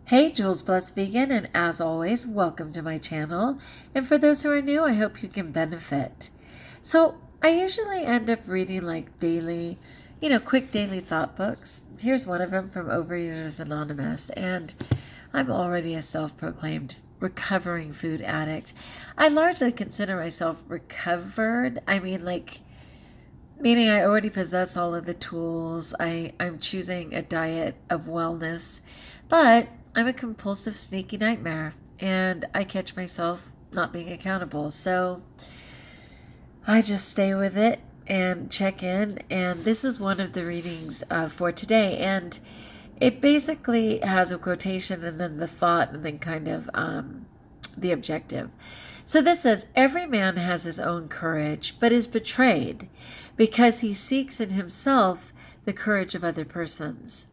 Hey, Jules Plus Vegan, and as always, welcome to my channel. And for those who are new, I hope you can benefit. So, I usually end up reading like daily, quick daily thought books. Here's one of them from Overeaters Anonymous, and I'm already a self-proclaimed recovering food addict. I largely consider myself recovered. Meaning I already possess all of the tools. I'm choosing a diet of wellness, but I'm a compulsive, sneaky nightmare, and I catch myself not being accountable. So I just stay with it and check in. And this is one of the readings for today. And it basically has a quotation and then the thought and then kind of the objective. So this says, every man has his own courage, but is betrayed because he seeks in himself the courage of other persons.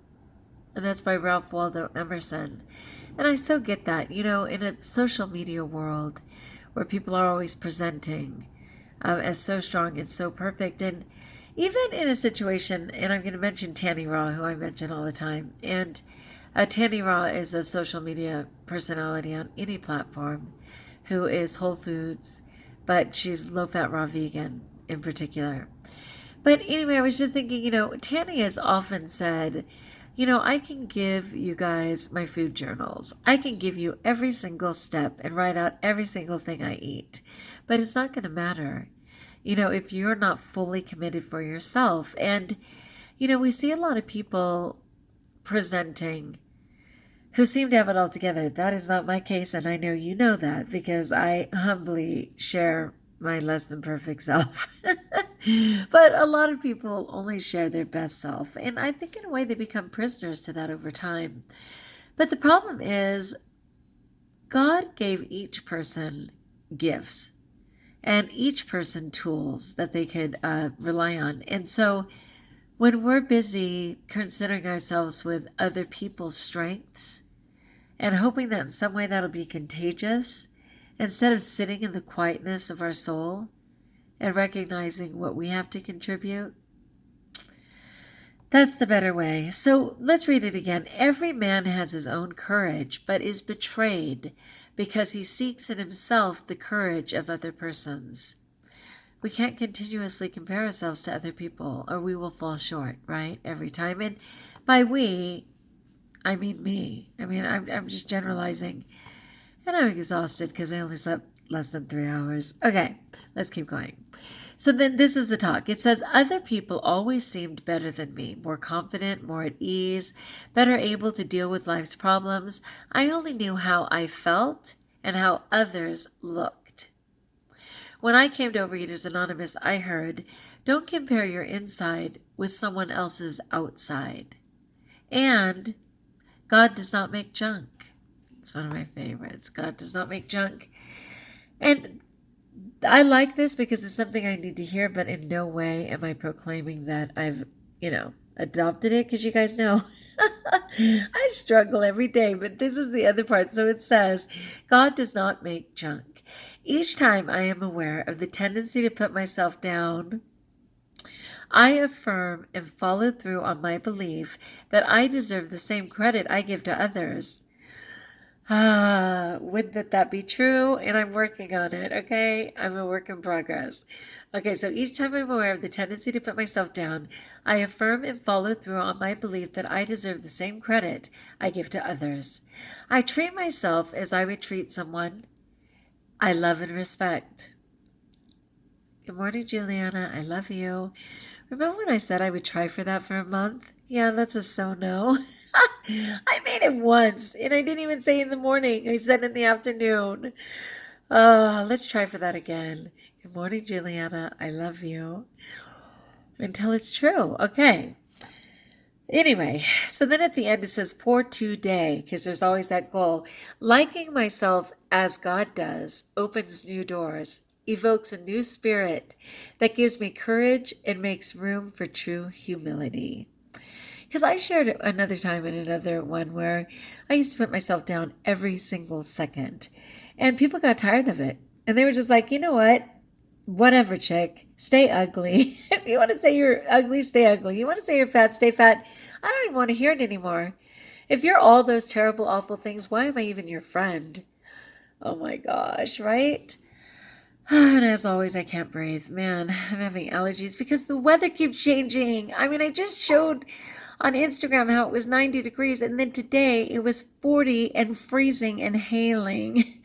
And that's by Ralph Waldo Emerson. And I so get that, in a social media world where people are always presenting as so strong and so perfect. And even in a situation, and I'm going to mention Tanny Raw, who I mention all the time. And Tanny Raw is a social media personality on any platform who is whole foods, but she's low-fat raw vegan in particular. But anyway, I was just thinking, Tanny has often said, I can give you guys my food journals. I can give you every single step and write out every single thing I eat. But it's not going to matter, if you're not fully committed for yourself. And, we see a lot of people presenting who seem to have it all together. That is not my case, and I know you know that because I humbly share my less than perfect self. But a lot of people only share their best self, and I think in a way they become prisoners to that over time. But the problem is God gave each person gifts and each person tools that they could rely on. And so when we're busy considering ourselves with other people's strengths and hoping that in some way that'll be contagious, instead of sitting in the quietness of our soul and recognizing what we have to contribute, that's the better way. So let's read it again. Every man has his own courage, but is betrayed because he seeks in himself the courage of other persons. We can't continuously compare ourselves to other people or we will fall short, right? Every time. And by we, I mean me. I'm just generalizing. And I'm exhausted because I only slept less than 3 hours. Okay, let's keep going. So then this is the talk. It says, other people always seemed better than me, more confident, more at ease, better able to deal with life's problems. I only knew how I felt and how others looked. When I came to Overeaters Anonymous, I heard, don't compare your inside with someone else's outside. And God does not make junk. It's one of my favorites. God does not make junk. And I like this because it's something I need to hear, but in no way am I proclaiming that I've, adopted it, because you guys know I struggle every day, but this is the other part. So it says, God does not make junk. Each time I am aware of the tendency to put myself down, I affirm and follow through on my belief that I deserve the same credit I give to others. Would that be true? And I'm working on it, okay? I'm a work in progress. Okay, so each time I'm aware of the tendency to put myself down, I affirm and follow through on my belief that I deserve the same credit I give to others. I treat myself as I would treat someone I love and respect. Good morning, Juliana. I love you. Remember when I said I would try for that for a month? Yeah, that's a so no. I made it once, and I didn't even say in the morning. I said in the afternoon. Let's try for that again. Good morning, Juliana. I love you. Until it's true. Okay. Anyway, so then at the end it says, for today, because there's always that goal. Liking myself as God does opens new doors, evokes a new spirit that gives me courage and makes room for true humility. Because I shared it another time in another one where I used to put myself down every single second. And people got tired of it. And they were just like, you know what? Whatever, chick. Stay ugly. If you want to say you're ugly, stay ugly. You want to say you're fat, stay fat. I don't even want to hear it anymore. If you're all those terrible, awful things, why am I even your friend? Oh my gosh, right? And as always, I can't breathe. Man, I'm having allergies because the weather keeps changing. I mean, I just showed on Instagram how it was 90 degrees, and then today it was 40 and freezing and hailing.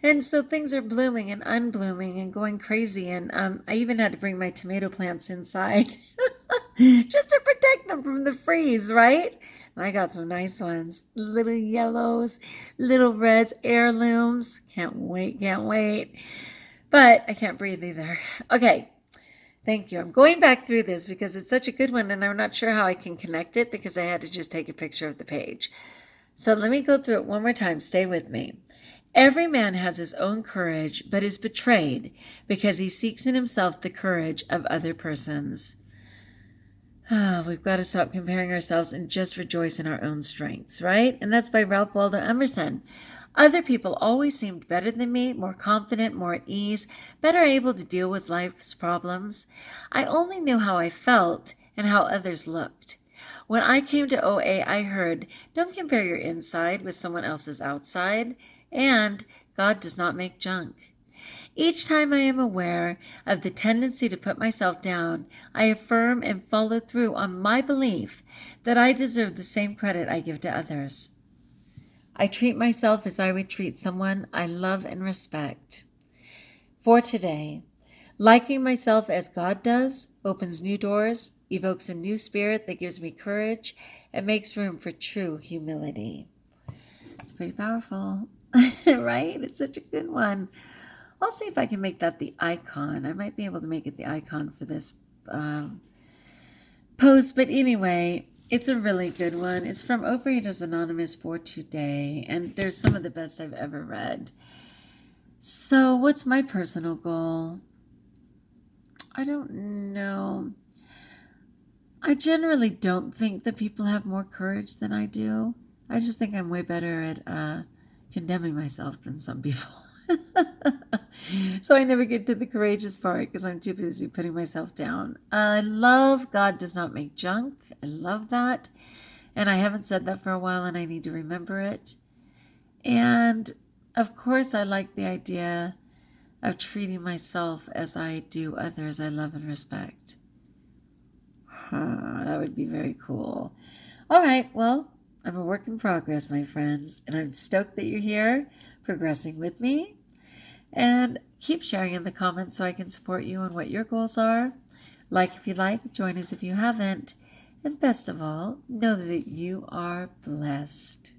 And so things are blooming and unblooming and going crazy. And I even had to bring my tomato plants inside just to protect them from the freeze, right? And I got some nice ones. Little yellows, little reds, heirlooms. Can't wait, can't wait. But I can't breathe either. Okay, thank you. I'm going back through this because it's such a good one and I'm not sure how I can connect it because I had to just take a picture of the page. So let me go through it one more time. Stay with me. Every man has his own courage, but is betrayed because he seeks in himself the courage of other persons. We've got to stop comparing ourselves and just rejoice in our own strengths, right? And that's by Ralph Waldo Emerson. Other people always seemed better than me, more confident, more at ease, better able to deal with life's problems. I only knew how I felt and how others looked. When I came to OA, I heard, don't compare your inside with someone else's outside, and God does not make junk. Each time I am aware of the tendency to put myself down, I affirm and follow through on my belief that I deserve the same credit I give to others. I treat myself as I would treat someone I love and respect. For today, liking myself as God does opens new doors, evokes a new spirit that gives me courage, and makes room for true humility. It's pretty powerful, right? It's such a good one. I'll see if I can make that the icon. I might be able to make it the icon for this post. But anyway, it's a really good one. It's from Overeaters Anonymous for today. And there's some of the best I've ever read. So what's my personal goal? I don't know. I generally don't think that people have more courage than I do. I just think I'm way better at condemning myself than some people. So I never get to the courageous part because I'm too busy putting myself down. I love God does not make junk. I love that. And I haven't said that for a while and I need to remember it. And of course, I like the idea of treating myself as I do others I love and respect. That would be very cool. All right, well, I'm a work in progress, my friends, and I'm stoked that you're here progressing with me. And keep sharing in the comments so I can support you on what your goals are. Like if you like, join us if you haven't. And best of all, know that you are blessed.